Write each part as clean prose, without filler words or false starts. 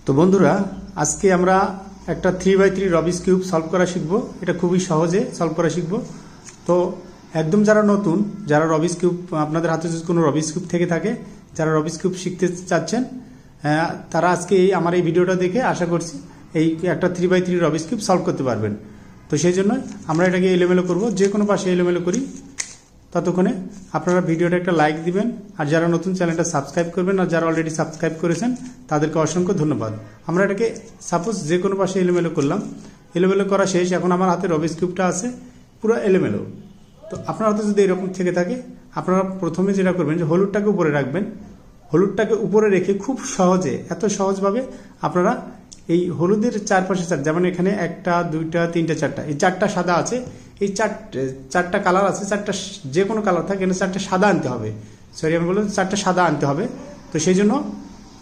তো বন্ধুরা, আজকে আমরা একটা 3x3 রবিক্স কিউব সলভ করা শিখব। এটা খুবই সহজে সলভ করা শিখব। তো একদম যারা নতুন, যারা রবিক্স কিউব, আপনাদের হাতে যদি কোনো রবিক্স কিউব থেকে থাকে, যারা রবিক্স কিউব শিখতে চাচ্ছেন, তারা আজকে আমার এই ভিডিওটা দেখে আশা করছি এই একটা 3x3 রবিক্স কিউব সলভ করতে পারবেন। তো সেই জন্য আমরা এটাকে এলোমেলো করব, যে কোনো পাশে এলোমেলো করি। ততক্ষণে আপনারা ভিডিওটা একটা লাইক দিবেন, আর যারা নতুন চ্যানেলটা সাবস্ক্রাইব করবেন, আর যারা অলরেডি সাবস্ক্রাইব করেছেন তাদেরকে অসংখ্য ধন্যবাদ। আমরা এটাকে সাপোজ যে কোনো পাশে এলোমেলো করলাম, এলোমেলো করা শেষ। এখন আমার হাতে রবিক্স কিউবটা আছে পুরো এলোমেলো। তো আপনার হাতে যদি এরকম থেকে থাকে, আপনারা প্রথমে যেটা করবেন যে হলুদটাকে উপরে রাখবেন। হলুদটাকে উপরে রেখে খুব সহজে, এত সহজভাবে আপনারা এই হলুদের চারপাশে যেমন এখানে 1টা 2টা 3টা 4টা, এই 4টা সাদা আছে, এই চারটা কালার আছে, চারটা যে কোনো কালার থাকে, এখানে 4টা সাদা আনতে হবে। সরি, আমি বললাম 4টা সাদা আনতে হবে। তো সেই জন্য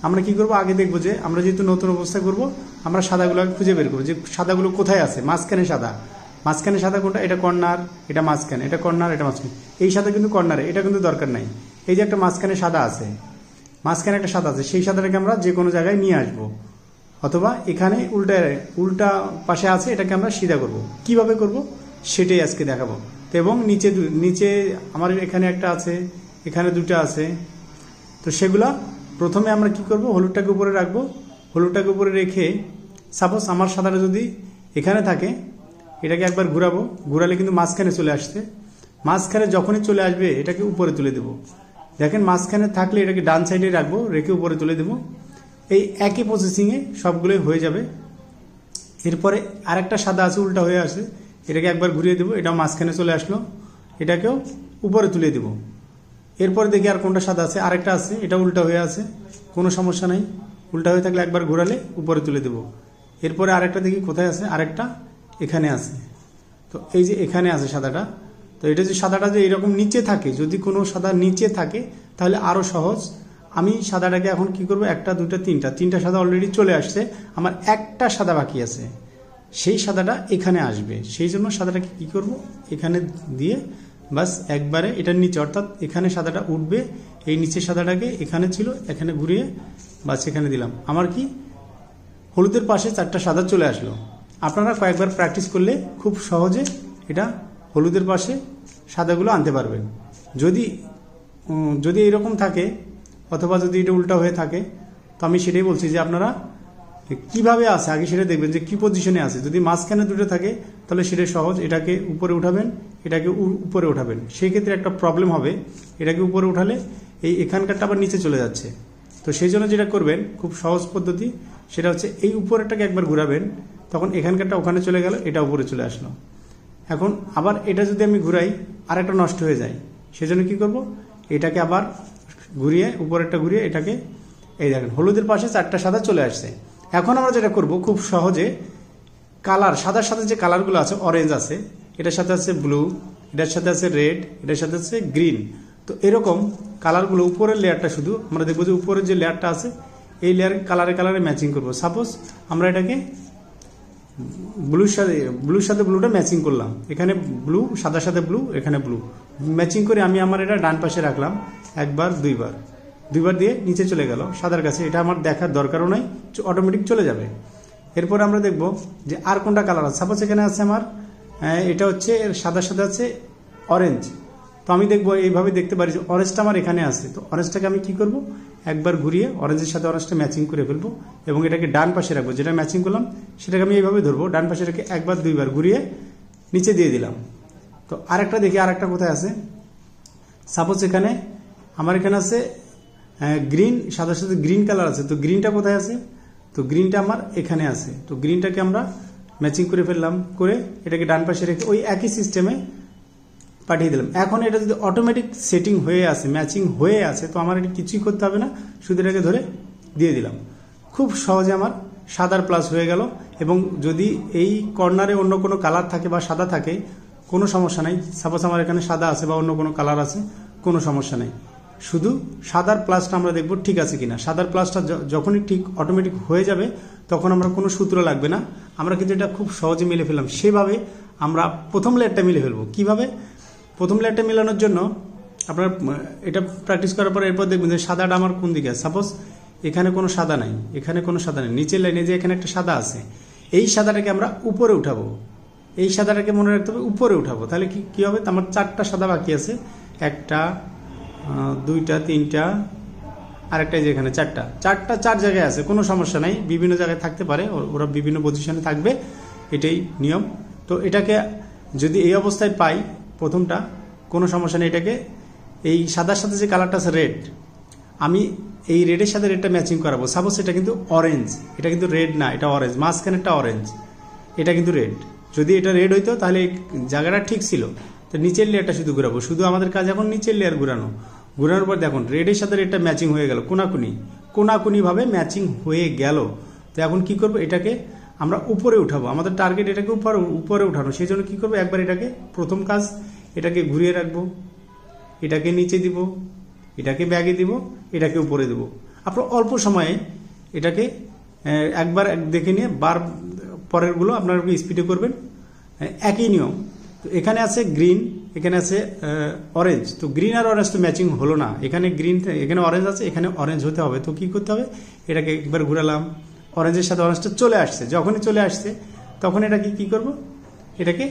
আমরা কি করব, আগে দেখবো যে আমরা যেহেতু নতুন অবস্থায় করব, আমরা সাদাগুলো খুঁজে বের করবো যে সাদাগুলো কোথায় আছে। মাঝখানে সাদা, মাঝখানে সাদা কোনটা? এটা কর্নার, এটা মাঝখানে, এটা কর্নার, এটা মাঝখানে। এই সাদা কিন্তু কর্নারে, এটা কিন্তু দরকার নাই। এই যে একটা মাঝখানে সাদা আছে, মাঝখানে একটা সাদা আছে, সেই সাদাটাকে আমরা যে কোনো জায়গায় নিয়ে আসবো। অথবা এখানে উল্টা পাশে আছে, এটাকে আমরা সিধা করব। কিভাবে করব সেটাই আজকে দেখাবো। তো এবং নিচে আমার এখানে একটা আছে, এখানে 2টা আছে। তো সেগুলা প্রথমে আমরা কি করব, হলুদটাকে উপরে রাখবো। হলুদটাকে উপরে রেখে সাপোজ আমার সাদাটা যদি এখানে থাকে, এটাকে একবার ঘুরাবো। ঘুরালে কিন্তু মাঝখানে চলে আসছে। মাঝখানে যখনই চলে আসবে এটাকে উপরে তুলে দেব। দেখেন, মাঝখানে থাকলে এটাকে ডান সাইডে রাখবো, রেখে উপরে তুলে দেবো। এই একই প্রসেসিংয়ে সবগুলোই হয়ে যাবে। এরপরে আরেকটা সাদা আছে, উল্টা হয়ে আসে, এটাকে একবার ঘুরিয়ে দেবো, এটাও মাঝখানে চলে আসলো, এটাকেও উপরে তুলে দেবো। এরপরে দেখি আর কোনটা সাদা আছে, আরেকটা আছে, এটা উল্টা হয়ে আছে, কোনো সমস্যা নাই। উল্টা হয়ে থাকলে একবার ঘোরালে উপরে তুলে দেবো। এরপরে আরেকটা দেখি কোথায় আছে, আরেকটা এখানে আছে। তো এই যে এখানে আছে সাদাটা। তো এটা যে সাদাটা যে এরকম নিচে থাকে, যদি কোনো সাদা নিচে থাকে তাহলে আরও সহজ। আমি সাদাটাকে এখন কি করব, 1টা 2টা 3টা সাদা অলরেডি চলে আসছে, আমার একটা সাদা বাকি আছে, সেই সাদাটা এখানে আসবে। সেই জন্য সাদাটাকে কি করব, এখানে দিয়ে বাস একবারে এটার নিচে, অর্থাৎ এখানে সাদাটা উঠবে। এই নিচের সাদাটাকে এখানে ছিল, এখানে ঘুরিয়ে বাস এখানে দিলাম। আমার কি হলুদের পাশে 4টা সাদা চলে আসলো। আপনারা কয়েকবার প্র্যাকটিস করলে খুব সহজে এটা হলুদের পাশে সাদাগুলো আনতে পারবেন। যদি এরকম থাকে, অথবা যদি এটা উল্টা হয়ে থাকে, তো আমি সেটাই বলছি যে আপনারা কিভাবে আছে আগে সেটা দেখবেন যে কি পজিশনে আছে। যদি মাঝখানে 2টা থাকে তাহলে সেটা সহজ, এটাকে উপরে উঠাবেন, এটাকে উপরে উঠাবেন। সেই ক্ষেত্রে একটা প্রবলেম হবে, এটাকে উপরে উঠালে এখানকারটা আবার নিচে চলে যাচ্ছে। তো সেই জন্য যেটা করবেন, খুব সহজ পদ্ধতি, সেটা হচ্ছে এই উপরেরটাকে একবার ঘুরাবেন, তখন এখানকারটা ওখানে চলে গেল, এটা উপরে চলে আসলো। এখন আবার এটা যদি আমি ঘুরাই, আর একটা নষ্ট হয়ে যায়। সেজন্য কি করব, এটাকে আবার ঘুরিয়ে, উপরেরটা ঘুরিয়ে এটাকে, এই দেখেন হলুদের পাশে 4টা সাদা চলে আসছে। এখন আমরা যেটা করব, খুব সহজে কালার, সাদার সাথে যে কালারগুলো আছে, অরেঞ্জ আছে, এটার সাথে আছে ব্লু, এটার সাথে আছে রেড, এটার সাথে আছে গ্রিন। তো এরকম কালারগুলো, উপরের লেয়ারটা শুধু আমরা দেখবো যে উপরের যে লেয়ারটা আছে, এই লেয়ার কালারে ম্যাচিং করব। সাপোজ আমরা এটাকে ব্লুর সাথে ব্লুটা ম্যাচিং করলাম, এখানে ব্লু, সাদার সাথে ব্লু, এখানে ব্লু ম্যাচিং করে আমি আমার এটা ডান পাশে রাখলাম। একবার দুইবার দিয়ে নিচে চলে গেল সাদার কাছে, এটা আমার দেখার দরকারও নাই, অটোমেটিক চলে যাবে। এরপর আমরা দেখব যে আর কোনটা কালার আছে। সাপোজ এখানে আছে আমার, এটা হচ্ছে সাদার সাথে আছে অরেঞ্জ। তো আমি দেখবো, এইভাবে দেখতে পারি যে অরেঞ্জটা আমার এখানে আছে। তো অরেঞ্জটাকে আমি কি করব, একবার ঘুরিয়ে অরেঞ্জের সাথে অরেঞ্জটা ম্যাচিং করে ফেলবো, এবং এটাকে ডান পাশে রাখবো। যেটা ম্যাচিং করলাম সেটাকে আমি এইভাবে ধরবো, ডান পাশে রেখে একবার দুইবার ঘুরিয়ে নিচে দিয়ে দিলাম। তো আরেকটা দেখি, আরেকটা কোথায় আছে। সাপোজ এখানে আমার এখানে আছে গ্রিন, সাদার সাথে গ্রিন কালার আছে। তো গ্রিনটা কোথায় আছে, তো গ্রিনটা আমার এখানে আছে। তো গ্রিনটাকে আমরা ম্যাচিং করে ফেললাম, করে এটাকে ডান পাশে রেখে ওই একই সিস্টেমে পাঠিয়ে দিলাম। এখন এটা যদি অটোমেটিক সেটিং হয়ে আছে, ম্যাচিং হয়ে আছে, তো আমার এটা কিছুই করতে হবে না, শুধু এটাকে ধরে দিয়ে দিলাম। খুব সহজে আমার সাদার প্লাস হয়ে গেল। এবং যদি এই কর্নারে অন্য কোনো কালার থাকে বা সাদা থাকে, কোনো সমস্যা নাই। সাপোজ আমার এখানে সাদা আছে বা অন্য কোনো কালার আছে, কোনো সমস্যা নেই। শুধু সাদার প্লাসটা আমরা দেখব ঠিক আছে কিনা। সাদার প্লাসটা যখনই ঠিক অটোমেটিক হয়ে যাবে, তখন আমরা কোনো সূত্র লাগবে না, আমরা কিন্তু এটা খুব সহজে মিলে ফেললাম। সেভাবে আমরা প্রথম লেয়ারটা মিলে ফেলবো। কিভাবে? প্রথম লেয়ারটা মেলানোর জন্য আপনার এটা প্র্যাকটিস করার পর এরপর দেখবেন যে সাদাটা আমার কোন দিকে আছে। সাপোজ এখানে কোনো সাদা নাই, এখানে কোনো সাদা নেই, নিচের লাইনে যে এখানে একটা সাদা আছে, এই সাদাটাকে আমরা উপরে উঠাবো, এই সাদাটাকে মনে রাখতে হবে উপরে উঠাবো। তাহলে কি হবে, আমার 4টা সাদা বাকি আছে, 1টা 2টা 3টা আরেকটা, যে এখানে 4টা 4 জায়গায় আছে, কোনো সমস্যা নাই, বিভিন্ন জায়গায় থাকতে পারে, ওরা বিভিন্ন পজিশনে থাকবে, এটাই নিয়ম। তো এটাকে যদি এই অবস্থায় পাই প্রথমটা, কোনো সমস্যা নেই, এটাকে এই সাদার সাথে যে কালারটা আছে রেড, আমি এই রেডের সাথে রেডটা ম্যাচিং করাবো। সাপোজ এটা কিন্তু অরেঞ্জ, এটা কিন্তু রেড না, এটা অরেঞ্জ, মাঝখানেরটা অরেঞ্জ, এটা কিন্তু রেড। যদি এটা রেড হইতো তাহলে এই জায়গাটা ঠিক ছিল। তো নিচের লেয়ারটা শুধু ঘুরাবো, শুধু আমাদের কাজ এখন নিচের লেয়ার ঘুরানো। ঘুরানোর পর দেখুন রেডের সাথে রেডটা ম্যাচিং হয়ে গেল, কোনাকুনিভাবে ম্যাচিং হয়ে গেল। তো এখন কি করব, এটাকে আমরা উপরে উঠাবো, আমাদের টার্গেট এটাকে উপরে উঠানো। সেই জন্য কী করবো, একবার এটাকে প্রথম কাজ, এটাকে ঘুরিয়ে রাখবো, এটাকে নিচে দিব, এটাকে ব্যাগে দিব, এটাকে উপরে দেব। আপনার অল্প সময়ে এটাকে একবার দেখে নিয়ে পরেরগুলো আপনারা স্পিডে করবেন, একই নিয়ম। তো এখানে আছে গ্রিন, এখানে আছে অরেঞ্জ, তো গ্রিন আর অরেঞ্জ তো ম্যাচিং হলো না, এখানে গ্রিন, এখানে অরেঞ্জ আছে, এখানে অরেঞ্জ হতে হবে। তো কি করতে হবে, এটাকে একবার ঘুরালাম, অরেঞ্জের সাথে অরেঞ্জটা চলে আসছে, যখনই চলে আসছে তখন এটাকে কি করব, এটাকে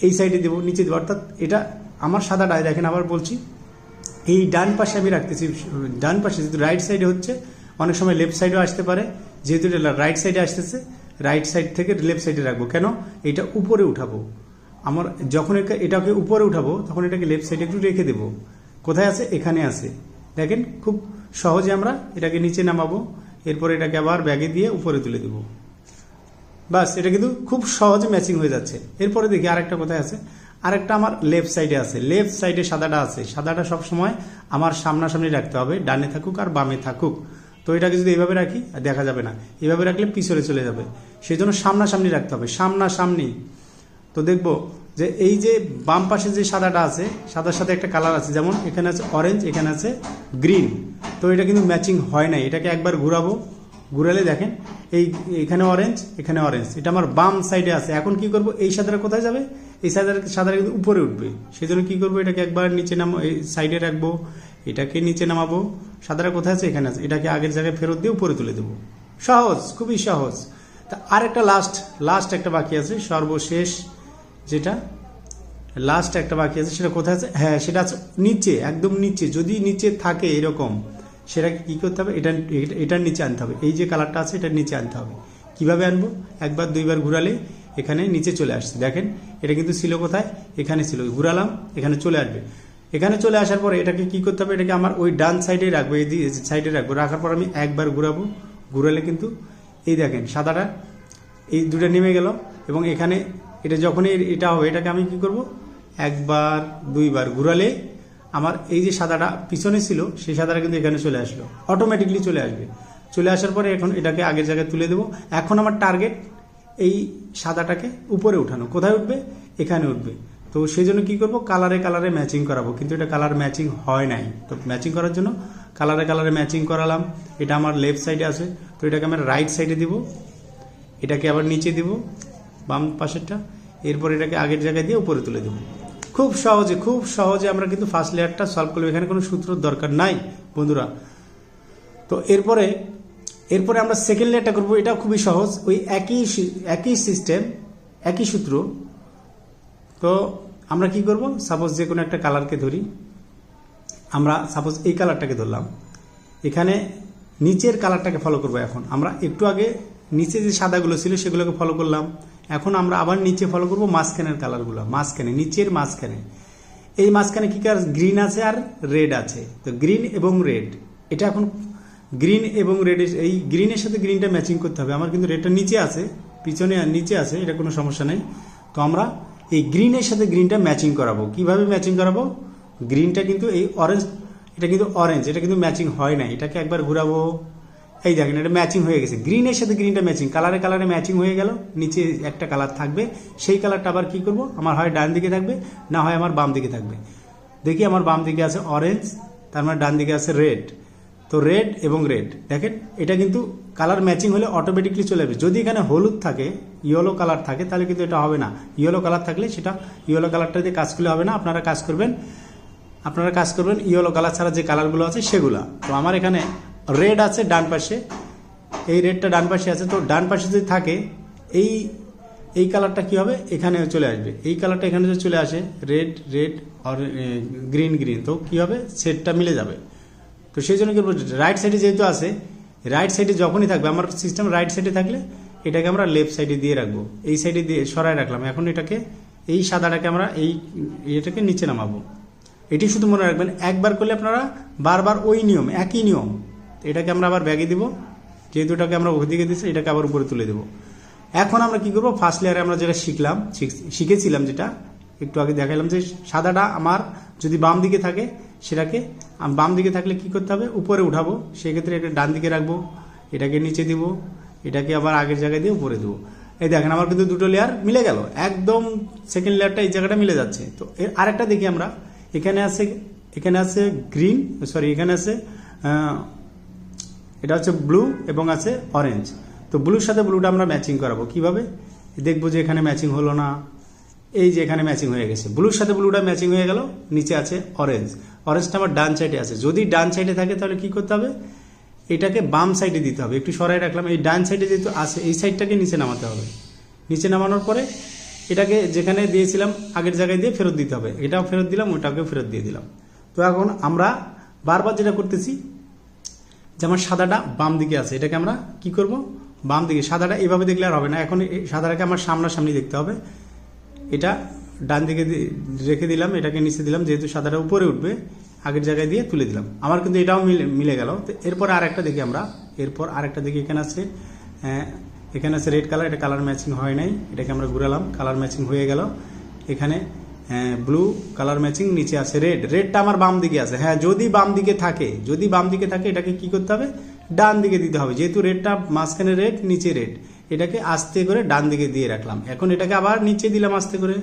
এই সাইডে দেবো, নিচে দেবো। অর্থাৎ এটা আমার সাদাটায় দেখেন, আবার বলছি, এই ডান পাশে আমি রাখতেছি, ডান পাশে যেহেতু রাইট সাইডে হচ্ছে, অনেক সময় লেফট সাইডেও আসতে পারে, যেহেতু এটা রাইট সাইডে আসতেছে, রাইট সাইড থেকে লেফট সাইডে রাখবো। কেন, এটা উপরে উঠাবো, আমার যখন এটাকে উপরে উঠাবো তখন এটাকে লেফট সাইডে একটু রেখে দেবো। কোথায় আছে, এখানে আছে, দেখেন খুব সহজে আমরা এটাকে নিচে নামাবো, এরপর এটাকে আবার ব্যাগে দিয়ে উপরে তুলে দেবো, বাস। এটা কিন্তু খুব সহজে ম্যাচিং হয়ে যাচ্ছে। এরপরে দেখি আরেকটা কোথায় আছে, আরেকটা আমার লেফট সাইডে আছে, লেফট সাইডে সাদাটা আছে, সাদাটা সবসময় আমার সামনাসামনি রাখতে হবে, ডানে থাকুক আর বামে থাকুক। তো এটাকে যদি এইভাবে রাখি দেখা যাবে না, এইভাবে রাখলে পিছনে চলে যাবে, সেই জন্য সামনাসামনি রাখতে হবে, সামনাসামনি। তো দেখবো যে এই যে বাম পাশে যে সাদাটা আছে, সাদার সাথে একটা কালার আছে, যেমন এখানে আছে অরেঞ্জ, এখানে আছে গ্রিন, তো এটা কিন্তু ম্যাচিং হয় নাই। এটাকে একবার ঘুরাবো, ঘুরালে দেখেন এখানে অরেঞ্জ, এখানে অরেঞ্জ, এটা আমার বাম সাইডে আছে। এখন কি করব, এই সাদাটা কোথায় যাবে, এই সাদাটা কিন্তু উপরে উঠবে, সেই জন্য কি করবো, এটাকে একবার নিচে এই সাইডে রাখবো, এটাকে নিচে নামাবো, সাদাটা কোথায় আছে, এখানে আছে, এটাকে আগের জায়গায় ফেরত দিয়ে উপরে তুলে দেবো। সহজ, খুবই সহজ। তা আরেকটা লাস্ট একটা বাকি আছে, সর্বশেষ যেটা লাস্ট একটা বাকি আছে, সেটা কোথায় আছে, হ্যাঁ সেটা আছে নিচে, একদম নিচে। যদি নিচে থাকে এরকম, সেটাকে কি করতে হবে, এটার নিচে আনতে হবে, এই যে কালারটা আছে এটার নিচে আনতে হবে। কিভাবে আনবো, একবার দুইবার ঘুরালে এখানে নিচে চলে আসছে, দেখেন এটা কিন্তু ছিল কোথায়, এখানে ছিল, ঘুরালাম এখানে চলে আসবে। এখানে চলে আসার পরে এটাকে কি করতে হবে, এটাকে আমার ওই ডান সাইডে রাখবো, এই সাইডে রাখবো, রাখার পর আমি একবার ঘুরাবো, ঘুরালে কিন্তু এই দেখেন সাদাটা এই দুটো নেমে গেল। এবং এখানে এটা যখনই এটা হবে, এটাকে আমি কি করব, একবার দুইবার ঘুরালে আমার এই যে সাদাটা পিছনে ছিল, সেই সাদাটা কিন্তু এখানে চলে আসলো, অটোমেটিকলি চলে আসবে। চলে আসার পরে এখন এটাকে আগের জায়গায় তুলে দেবো। এখন আমার টার্গেট এই সাদাটাকে উপরে উঠানো, কোথায় উঠবে, এখানে উঠবে। তো সেই জন্য কী করবো, কালারে ম্যাচিং করাবো, কিন্তু এটা কালার ম্যাচিং হয় নাই। তো ম্যাচিং করার জন্য কালারে ম্যাচিং করালাম। এটা আমার লেফট সাইডে আছে, তো এটাকে আমরা রাইট সাইডে দিব, এটাকে আবার নিচে দিব বাম পাশেরটা, এরপর এটাকে আগের জায়গায় দিয়ে উপরে তুলে দেবো। খুব সহজে আমরা কিন্তু ফার্স্ট লেয়ারটা সলভ করবো, এখানে কোনো সূত্রের দরকার নাই বন্ধুরা। তো এরপরে আমরা সেকেন্ড লেয়ারটা করবো, এটা খুবই সহজ, ওই একই সিস্টেম, একই সূত্র। তো আমরা কি করব, সাপোজ যে কোনো একটা কালারকে ধরি, আমরা সাপোজ এই কালারটাকে ধরলাম, এখানে নিচের কালারটাকে ফলো করব। এখন আমরা একটু আগে নিচে যে সাদাগুলো ছিল সেগুলোকে ফলো করলাম, এখন আমরা আবার নিচে ফলো করব মাঝখানের কালারগুলো, নিচের মাঝখানে। এই মাঝখানে কি কালার, গ্রিন আছে আর রেড আছে। তো গ্রিন এবং রেড, এটা এখন গ্রিন এবং রেড, এই গ্রিনের সাথে গ্রিনটা ম্যাচিং করতে হবে। আমার কিন্তু রেডটা নিচে আছে, পিছনে নিচে আছে, এটা কোনো সমস্যা নেই। তো আমরা এই গ্রিনের সাথে গ্রিনটা ম্যাচিং করাবো। কিভাবে ম্যাচিং করাবো, গ্রিনটা কিন্তু এই অরেঞ্জ, এটা কিন্তু অরেঞ্জ, এটা কিন্তু ম্যাচিং হয় না। এটাকে একবার ঘুরাবো, এই দেখেন এটা ম্যাচিং হয়ে গেছে, গ্রিনের সাথে গ্রিনটা ম্যাচিং, কালারে ম্যাচিং হয়ে গেল। নিচে একটা কালার থাকবে, সেই কালারটা আবার কি করব, আমার হয় ডান দিকে থাকবে, না হয় আমার বাম দিকে থাকবে। দেখি আমার বাম দিকে আছে অরেঞ্জ, তার মানে ডান দিকে আছে রেড। তো রেড এবং রেড, দেখেন এটা কিন্তু কালার ম্যাচিং হলে অটোমেটিকলি চলে যাবে। যদি এখানে হলুদ থাকে, ইয়েলো কালার থাকে, তাহলে কিন্তু এটা হবে না। ইয়েলো কালার থাকলে সেটা, ইয়েলো কালারটা দিয়ে কাজ করলে হবে না। আপনারা কাজ করবেন ইয়েলো কালার ছাড়া যে কালারগুলো আছে সেগুলা। তো আমার এখানে রেড আছে ডান পাশে, এই রেডটা ডান পাশে আছে, তো ডান পাশে যদি থাকে এই এই কালারটা কি হবে, এখানে চলে আসবে, এই কালারটা এখানে যদি চলে আসে রেড রেড আর গ্রিন গ্রিন, তো কি হবে সেটটা মিলে যাবে। তো সেই জন্য কি বলবো, রাইট সাইডে যেহেতু আছে, রাইট সাইডে যখনই থাকবে, আমার সিস্টেম রাইট সাইডে থাকলে এটাকে আমরা লেফট সাইডে দিয়ে রাখবো, এই সাইডে দিয়ে সরাই রাখলাম। এখন এটাকে এই সাদাটাকে আমরা এটাকে নিচে নামাবো। এটি শুধু মনে রাখবেন, একবার করলে আপনারা বারবার ওই নিয়ম, একই নিয়ম। এটাকে আমরা আবার ব্যাগে দিব, যেহেতু এটাকে আমরা ওদিকে দিচ্ছি, এটাকে আবার উপরে তুলে দেবো। এখন আমরা কি করবো, ফার্স্ট লেয়ারে আমরা যেটা শিখেছিলাম, যেটা একটু আগে দেখালাম, যে সাদাটা আমার যদি বাম দিকে থাকে, সেটাকে বাম দিকে থাকলে কি করতে হবে, উপরে উঠাবো, সেক্ষেত্রে এটা ডান দিকে রাখবো, এটাকে নিচে দিব, এটাকে আবার আগের জায়গায় দিয়ে উপরে দেবো। এই দেখেন আমার কিন্তু দুটো লেয়ার মিলে গেল, একদম সেকেন্ড লেয়ারটা এই জায়গাটা মিলে যাচ্ছে। তো এর আরেকটা দেখি আমরা, এখানে আছে গ্রিন, সরি এখানে আছে এটা হচ্ছে ব্লু এবং আছে অরেঞ্জ। তো ব্লুর সাথে ব্লুটা আমরা ম্যাচিং করাবো কিভাবে, দেখবো যে এখানে ম্যাচিং হলো না, এই যে এখানে ম্যাচিং হয়ে গেছে, ব্লুর সাথে ব্লুটা ম্যাচিং হয়ে গেল, নিচে আছে অরেঞ্জ, অরেঞ্জটা আমার ডান সাইডে আছে। যদি ডান সাইডে থাকে তাহলে কি করতে হবে, এটাকে বাম সাইডে দিতে হবে, একটু সরাই রাখলাম, এই ডান সাইডে যেহেতু আছে এই সাইডটাকে নিচে নামাতে হবে। নিচে নামানোর পরে এটাকে যেখানে দিয়েছিলাম আগের জায়গায় দিয়ে ফেরত দিতে হবে, এটাও ফেরত দিলাম, ওটাকেও ফেরত দিয়ে দিলাম। তো এখন আমরা বারবার যেটা করতেছি, যেমন সাদাটা বাম দিকে আছে, এটাকে আমরা কি করব, বাম দিকে, সাদাটা এভাবে দেখলে আর হবে না, এখন এই সাদাটাকে আমার সামনাসামনি দেখতে হবে। এটা ডান দিকে রেখে দিলাম, এটাকে নিচে দিলাম, যেহেতু সাদাটা উপরে উঠবে আগের জায়গায় দিয়ে তুলে দিলাম, আমার কিন্তু এটাও মিলে গেল। তো এরপর আরেকটা দেখি আমরা, এখানে আছে রেড কালার, এটা কালার ম্যাচিং হয় নাই, এটাকে আমরা ঘুরালাম, কালার ম্যাচিং হয়ে গেল। এখানে ব্লু কালার ম্যাচিং, নিচে আছে রেডটা আমার বাম দিকে আছে। হ্যাঁ, যদি বাম দিকে থাকে এটাকে কি করতে হবে, ডান দিকে দিতে হবে, যেহেতু রেডটা মাঝখানে রেড, নিচে রেড, এটাকে আস্তে করে ডান দিকে দিয়ে রাখলাম। এখন এটাকে আবার নিচে দিলাম, আস্তে করে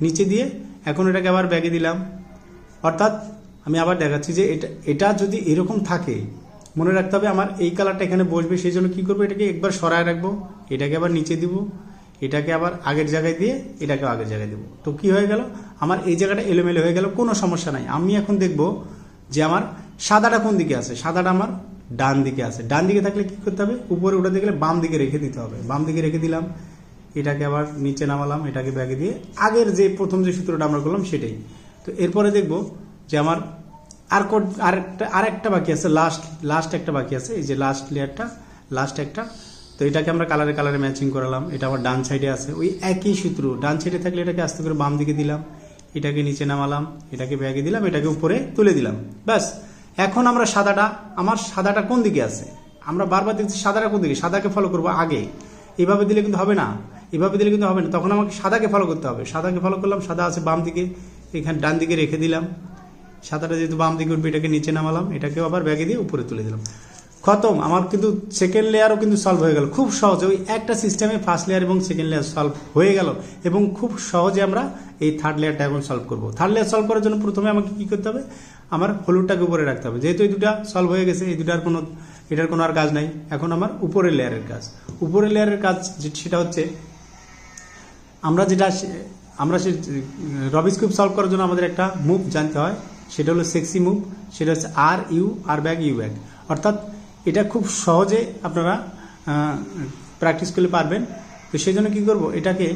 নিচে দিয়ে এখন এটাকে আবার ব্যাগে দিলাম। অর্থাৎ আমি আবার দেখাচ্ছি যে এটা যদি এরকম থাকে, মনে রাখতে হবে আমার এই কালারটা এখানে বসবে, সেই জন্য কি করবো, এটাকে একবার সরায় রাখবো, এটাকে আবার নিচে দিব, এটাকে আবার আগের জায়গায় দিয়ে এটাকে আগের জায়গায় দেবো। তো কি হয়ে গেল, আমার এই জায়গাটা এলোমেলো হয়ে গেল, কোনো সমস্যা নাই। আমি এখন দেখবো যে আমার সাদাটা কোন দিকে আছে, সাদাটা আমার ডান দিকে আছে। ডান দিকে থাকলে কি করতে হবে, উপরে উঠাতে গেলে বাম দিকে রেখে দিতে হবে, বাম দিকে রেখে দিলাম, এটাকে আবার নিচে নামালাম, এটাকে ব্যাগে দিয়ে আগের যে প্রথম যে সূত্রটা আমরা করলাম সেটাই। তো এরপরে দেখবো যে আমার আরেকটা বাকি আছে, লাস্ট একটা বাকি আছে, এই যে লাস্ট লেয়ারটা, লাস্ট একটা। তো এটাকে আমরা কালারে ম্যাচিং করালাম, এটা আমার ডান সাইডে আছে, ওই একই সূত্র, ডান সাইডে থাকলে এটাকে আস্তে করে বাম দিকে দিলাম, এটাকে নিচে নামালাম, এটাকে ব্যাগে দিলাম, এটাকে উপরে তুলে দিলাম, ব্যাস। এখন আমরা আমার সাদাটা কোন দিকে আছে, আমরা বারবার দেখছি সাদাটা কোন দিকে, সাদাকে ফলো করবো আগে। এভাবে দিলে কিন্তু হবে না, তখন আমাকে সাদাকে ফলো করতে হবে। সাদাকে ফলো করলাম, সাদা আছে বাম দিকে, এখানে ডান দিকে রেখে দিলাম, সাদাটা যেহেতু বাম দিকে উঠবে, এটাকে নিচে নামালাম, এটাকেও আবার ব্যাগে দিয়ে উপরে তুলে দিলাম, খতম। আমার কিন্তু সেকেন্ড লেয়ারও কিন্তু সলভ হয়ে গেল খুব সহজে, ওই একটা সিস্টেমে ফার্স্ট লেয়ার এবং সেকেন্ড লেয়ার সলভ হয়ে গেল, এবং খুব সহজে আমরা এই থার্ড লেয়ারটা এখন সলভ করবো। থার্ড লেয়ার সলভ করার জন্য প্রথমে আমাকে কি করতে হবে, আমার হলুদটাকে উপরে রাখতে হবে, যেহেতু এই দুটা সলভ হয়ে গেছে, এটার কোনো আর কাজ নাই। এখন আমার উপরের লেয়ারের কাজ, সেটা হচ্ছে আমরা রবিস কিউব সলভ করার জন্য আমাদের একটা মুভ জানতে হয়, সেটা হলো সেক্সি মুভ, সেটা হচ্ছে আর ব্যাগ ইউ ব্যাগ। অর্থাৎ এটা খুব সহজে আপনারা প্র্যাকটিস করলে পারবেন। তো সেই জন্য কী করবো, এটাকে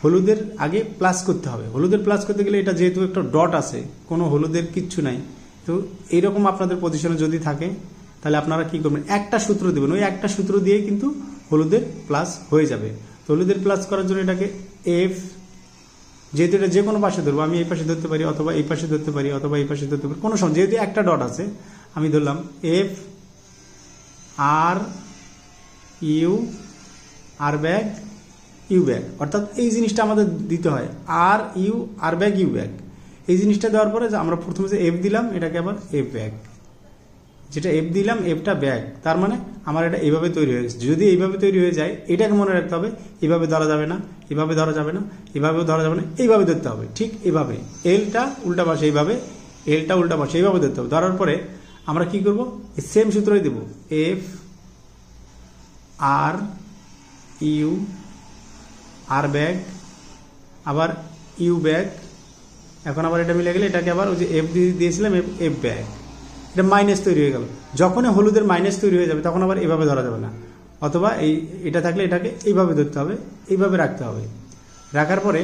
হলুদের আগে প্লাস করতে হবে। হলুদের প্লাস করতে গেলে এটা যেহেতু একটা ডট আছে, কোনো হলুদের কিচ্ছু নাই, তো এইরকম আপনাদের পজিশনে যদি থাকে তাহলে আপনারা কি করবেন, একটা সূত্র দেবেন, ওই একটা সূত্র দিয়েই কিন্তু হলুদের প্লাস হয়ে যাবে। তো হলুদের প্লাস করার জন্য এটাকে এফ, যেহেতু এটা যে কোনো পাশে ধরবো, আমি এই পাশে ধরতে পারি, অথবা এই পাশে ধরতে পারি, অথবা এই পাশে ধরতে পারি, কোনো সময়, যেহেতু একটা ডট আছে আমি ধরলাম F R U R back U back. অর্থাৎ এই জিনিসটা আমাদের দিতে হয়, আর ব্যাগ ইউ ব্যাগ। এই জিনিসটা দেওয়ার পরে আমরা প্রথমে যে এফ দিলাম, এটাকে আবার এফ ব্যাগ, যেটা এফ দিলাম এফটা ব্যাগ, তার মানে আমার এটা এইভাবে তৈরি হয়ে গেছে। যদি এইভাবে তৈরি হয়ে যায়, এটাকে মনে রাখতে হবে, এইভাবে ধরা যাবে না, এভাবে ধরা যাবে না, এভাবেও ধরা যাবে না, এইভাবে ধরতে হবে, ঠিক এইভাবে। এলটা উল্টা পাশে এইভাবে, এলটা উল্টা পাশে এইভাবে ধরতে হবে। ধরার পরে আমরা কি করব, সেম সূত্রই দেব, F R U R back, আবার ইউ ব্যাগ। এখন আবার এটা মিলে গেলে এটাকে আবার ওই যে এফ দিয়েছিলাম, এফ ব্যাগ, এটা মাইনাস তৈরি হয়ে গেল। যখনই হলুদের মাইনাস তৈরি হয়ে যাবে তখন আবার এভাবে ধরা যাবে না, অথবা এটা থাকলে এটাকে এইভাবে ধরতে হবে, এইভাবে রাখতে হবে। রাখার পরে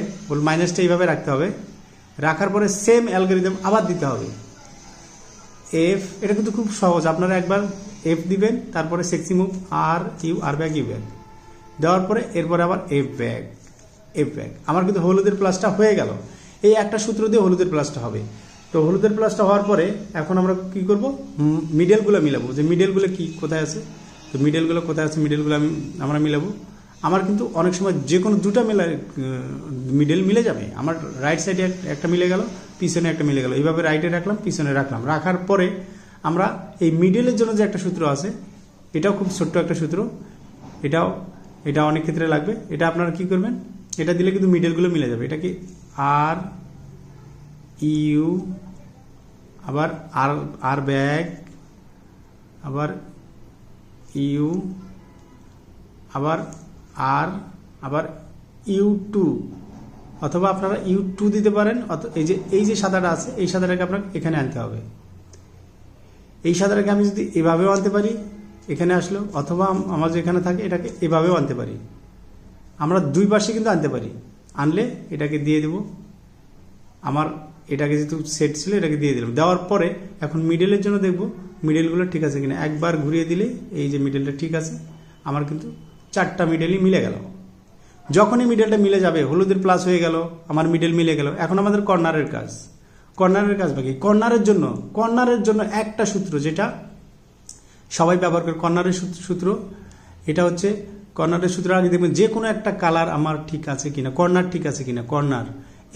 মাইনাসটা এইভাবে রাখতে হবে, রাখার পরে সেম অ্যালগরিদম আবার দিতে হবে। এফ, এটা কিন্তু খুব সহজ। আপনারা একবার এফ দিবেন, তারপরে sexy move R back U back দেওয়ার পরে এরপরে আবার এফ ব্যাক। আমার কিন্তু হলুদের প্লাসটা হয়ে গেল। এই একটা সূত্র দিয়ে হলুদের প্লাসটা হবে। তো হলুদের প্লাসটা হওয়ার পরে এখন আমরা কি করব, মিডলগুলো মিলাবো, যে মিডলগুলো কি কোথায় আছে। তো মিডলগুলো কোথায় আছে, মিডলগুলো আমরা মিলাবো। আমার কিন্তু অনেক সময় যে কোনো দুটো মিডল মিলে যাবে। আমার রাইট সাইডে একটা মিলে গেল, পিছনে একটা মিলে গেল, এইভাবে রাইটে রাখলাম, পিছনে রাখলাম। রাখার পরে আমরা এই মিডলের জন্য যে একটা সূত্র আছে, এটাও খুব ছোট্ট একটা সূত্র, এটা অনেক ক্ষেত্রে লাগবে। এটা আপনারা কি করবেন, এটা দিলে কিন্তু মিডলগুলো মিলে যাবে। এটা কি আর ইউ, আবার আর ব্যাক, আবার ইউ, আবার আর, আবার ইউ2, অথবা আপনারা ইউ2 দিতে পারেন। এই যে সাদাটা আছে, এই সাদাটাকে আপনার এখানে আনতে হবে। এই সাদাটাকে আমি যদি এভাবেও আনতে পারি, এখানে আসলো, অথবা আমার যেখানে থাকে এটাকে এভাবেও আনতে পারি। আমরা দুই পাশে কিন্তু আনতে পারি। আনলে এটাকে দিয়ে দেব। আমার এটাকে যেহেতু সেট ছিল, এটাকে দিয়ে দিলাম। দেওয়ার পরে এখন মিডলের জন্য দেখব মিডলগুলো ঠিক আছে কিনা। একবার ঘুরিয়ে দিলে এই যে মিডলটা ঠিক আছে, আমার কিন্তু চারটা মিডলই মিলে গেল। যখনই মিডলটা মিলে যাবে, হলুদের প্লাস হয়ে গেল, আমার মিডল মিলে গেল। এখন আমাদের কর্নারের কাজ বাকি। কর্নারের জন্য একটা সূত্র যেটা সবাই ব্যবহার করে, কর্নারের সূত্র। এটা হচ্ছে কর্নারের সূত্র। আগে দেখবেন যে কোনো একটা কালার আমার ঠিক আছে কিনা, কর্নার ঠিক আছে কিনা।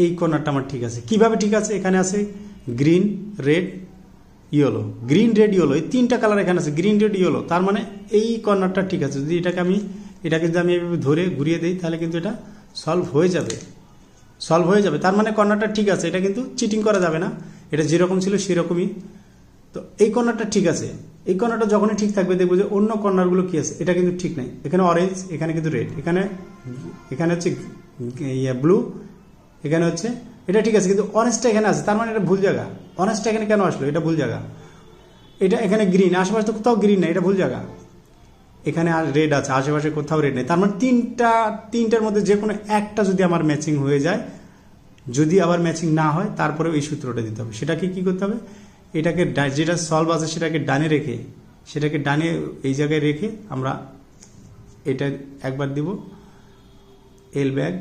এই কর্নারটা আমার ঠিক আছে। কিভাবে ঠিক আছে, এখানে আছে green, red, yellow. Green, red, yellow, এই তিনটা কালার এখানে আছে, গ্রিন, রেড, ইয়েলো। তার মানে এই কর্নারটা ঠিক আছে। যদি এটাকে যদি আমি এভাবে ধরে ঘুরিয়ে দিই, তাহলে কিন্তু এটা সলভ হয়ে যাবে। তার মানে কর্নারটা ঠিক আছে। এটা কিন্তু চিটিং করা যাবে না, এটা যেরকম ছিল সেরকমই। তো এই কর্নারটা ঠিক আছে। এই কর্নারটা যখনই ঠিক থাকবে, দেখবো যে অন্য কর্নারগুলো কি আছে, এটা কিন্তু ঠিক নাই। এখানে অরেঞ্জ, এখানে কিন্তু রেড, এখানে হচ্ছে ব্লু, এখানে হচ্ছে এটা ঠিক আছে, কিন্তু অরেঞ্জটা এখানে আছে। তার মানে এটা ভুল জায়গা। অরেঞ্জটা এখানে কেন আসলো, এটা ভুল জায়গা। এটা এখানে গ্রিন, আশেপাশে তো কোথাও গ্রিন নাই, এটা ভুল জায়গা। এখানে আর রেড আছে, আশেপাশে কোথাও রেড নেই। তার মানে তিনটার মধ্যে যে কোনো একটা যদি আমার ম্যাচিং হয়ে যায়, যদি আবার ম্যাচিং না হয়, তারপরেও এই সূত্রটা দিতে হবে। সেটাকে কি করতে হবে, এটাকে যেটা সলভ আছে সেটাকে ডানে রেখে, এই জায়গায় রেখে আমরা এটা একবার দিব এল ব্যাক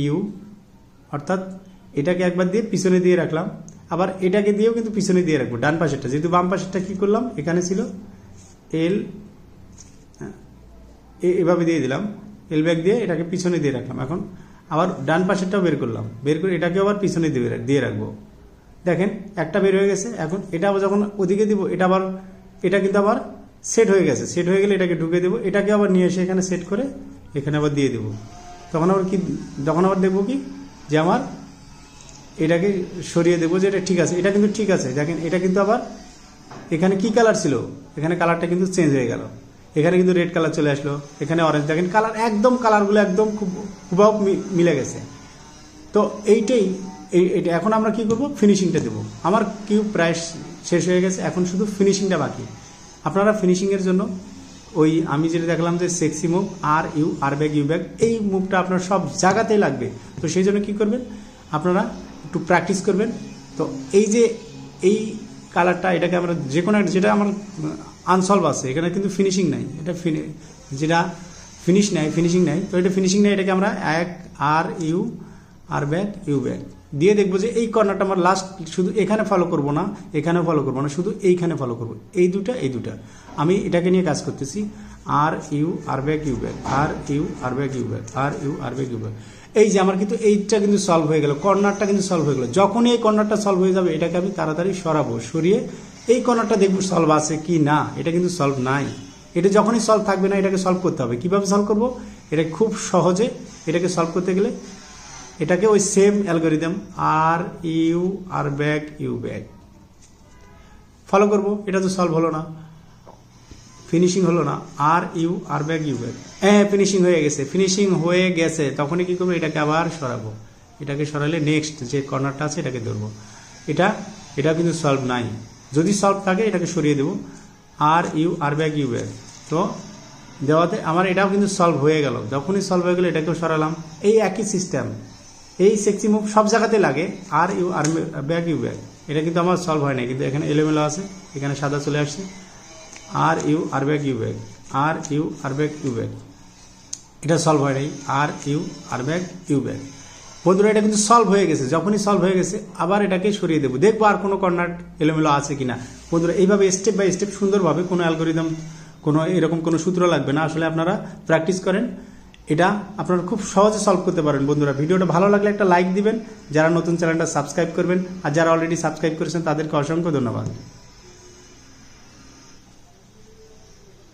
ইউ, অর্থাৎ এটাকে একবার দিয়ে পিছনে দিয়ে রাখলাম, আবার এটাকে দিয়েও কিন্তু পিছনে দিয়ে রাখবো ডান পাশেরটা। যেহেতু বাম পাশেরটা কি করলাম, এখানে ছিল এল, এভাবে দিয়ে দিলাম, এল ব্যাক দিয়ে এটাকে পিছনে দিয়ে রাখলাম। এখন আবার ডান পাশেরটাও বের করলাম, বের করে এটাকে আবার পিছনে দিয়ে রাখবো। দেখেন একটা বের হয়ে গেছে। এখন এটা যখন ওদিকে দিব, এটা কিন্তু আবার সেট হয়ে গেছে। সেট হয়ে গেলে এটাকে ঢুকে দেবো, এটাকে আবার নিয়ে এসে এখানে সেট করে এখানে আবার দিয়ে দেবো। তখন আবার দেখবো কি, যে আমার এটাকে সরিয়ে দেবো, যে এটা ঠিক আছে। এটা কিন্তু ঠিক আছে। দেখেন এটা কিন্তু আবার এখানে কি কালার ছিল, এখানে কালারটা কিন্তু চেঞ্জ হয়ে গেল। এখানে কিন্তু রেড কালার চলে আসলো, এখানে অরেঞ্জ। দেখেন কালারগুলো একদম খুব মিলে গেছে। তো এইটা এখন আমরা কি করব, ফিনিশিংটা দেবো। আমার কিউব প্রায় শেষ হয়ে গেছে, এখন শুধু ফিনিশিংটা বাকি। আপনারা ফিনিশিংয়ের জন্য আমি যেটা দেখলাম যে sexy move, R back, U back, এই মুভটা আপনার সব জায়গাতেই লাগবে। তো সেই জন্য কী করবেন, আপনারা একটু প্র্যাকটিস করবেন। তো এই কালারটা, এটাকে আমরা যে কোনো যেটা আমার আনসলভ আছে, এখানে কিন্তু ফিনিশিং নাই, এটা যেটা ফিনিশিং নাই। তো এটা ফিনিশিং নাই, এটাকে আমরা আর ব্যাক, ইউ ব্যাক দিয়ে দেখবো যে এই কর্নারটা আমার লাস্ট, শুধু এখানে ফলো করব না, এখানেও ফলো করবো না, শুধু এইখানে ফলো করবো। এই দুটা আমি এটাকে নিয়ে কাজ করতেছি। R back, U back, R back, U back, U back. এই যে আমার কিন্তু এইটা কিন্তু সলভ হয়ে গেল, কর্নারটা কিন্তু সলভ হয়ে গেল। যখনই এই কর্নারটা সলভ হয়ে যাবে, এটাকে আমি তাড়াতাড়ি সরিয়ে এই কর্নারটা দেখবো সলভ আছে কি না। এটা কিন্তু সলভ নাই। এটা যখনই সলভ থাকবে না, এটাকে সলভ করতে হবে। কিভাবে সলভ করব, এটা খুব সহজে। এটাকে সলভ করতে গেলে এটাকে ওই same algorithm R back, U back follow করব। এটা তো সলভ হলো না, ফিনিশিং হলো না। R back, U back, finishing হয়ে গেছে। তখনই কি করবো, এটাকে আবার সরাবো। এটাকে সরালে নেক্সট যে কর্নারটা আছে এটাকে ধরবো। এটা কিন্তু সলভ নাই। যদি সলভ থাকে এটাকে সরিয়ে দেবো, R U R back U back. তো দেওয়াতে আমার এটাও কিন্তু সলভ হয়ে গেল। যখনই সলভ হয়ে গেলো এটাকেও সরালাম। এই একই সিস্টেম, এই সেক্সি মুভ সব জায়গাতে লাগে, R U R back U back. এটা কিন্তু আমার সলভ হয় না, কিন্তু এখানে এলোমেলো আছে, এখানে সাদা চলে আসছে। R U R back U back, R U R back U back, এটা সলভ হয় নাই। R U R back U back. বন্ধুরা এটা কিন্তু সলভ হয়ে গেছে। যখনই সলভ হয়ে গেছে আবার এটাকে সরিয়ে দেবো, দেখবো আর কোনো কর্নার এলোমেলো আছে কিনা। বন্ধুরা এইভাবে স্টেপ বাই স্টেপ সুন্দরভাবে, কোনো অ্যালগোরিদম, কোনো এরকম কোনো সূত্র লাগবে না। আসলে আপনারা প্র্যাকটিস করেন, এটা আপনারা খুব সহজে সলভ করতে পারেন। বন্ধুরা ভিডিওটা ভালো লাগলে একটা লাইক দিবেন, যারা নতুন চ্যানেলটা সাবস্ক্রাইব করবেন, আর যারা অলরেডি সাবস্ক্রাইব করেছেন তাদেরকে অসংখ্য ধন্যবাদ।